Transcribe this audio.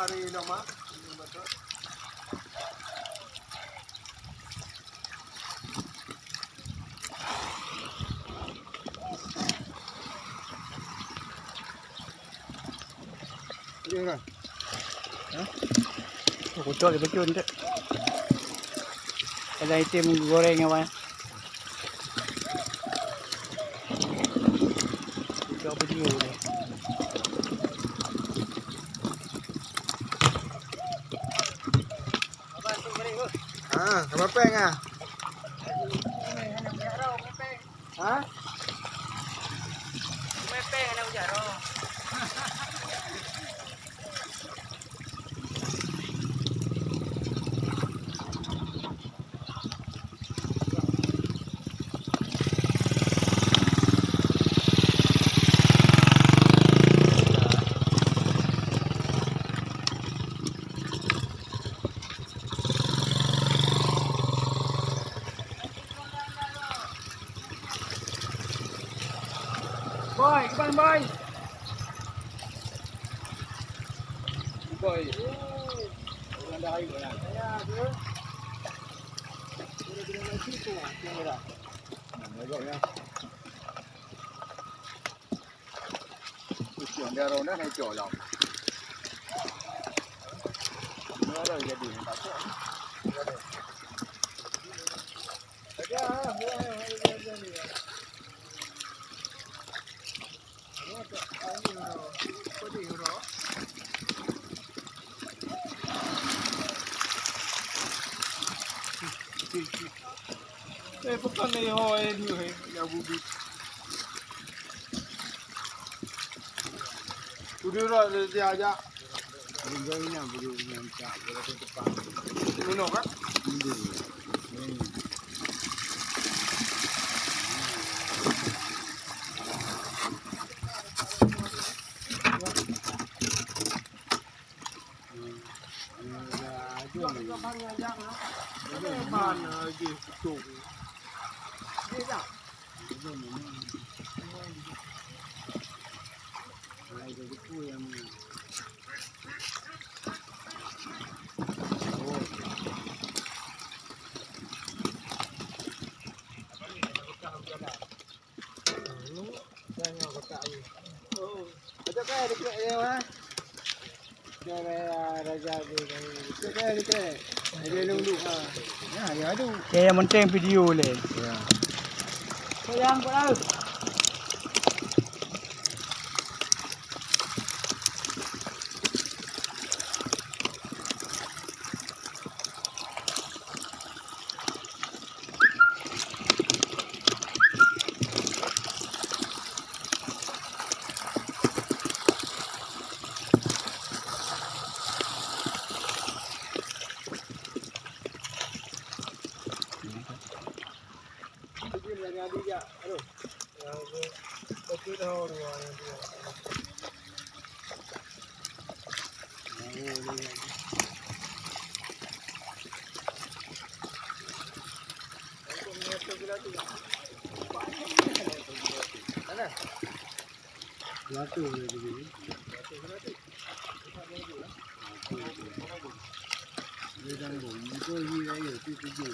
hari lama. Ini kan? Hah? Kucuk dia pecun tu. Ada item goreng apa? Kucuk video ni. Apa peng ah? Hah? Mepeng nak ujaro. Boy, ke bang boy. Boy. Orang dah air dah. Ya, tu. Dia nak situ ah, kamera. Bagus ya. Ujian dia orang dah naik jalan. Mana jadi tak tahu. Ada ah, buat ni. Bukan ni hoi ni hoi yang bubi. Udah lah dia aja. Udah ini yang bubi yang cak berapa depan. Minum kan? Mana lagi tu? Dia tak. Ada buku yang ada kan dekat dia mah. Dia raja dia. Dekat. Dia duduk ah. Ya tu. Yang penting video le. Ya. Sayang kau tahu. Dia aduh. Kopi dah orang yang dia. Mana? Latu boleh begini. Dia dah bom, kau ni ayo tu tu.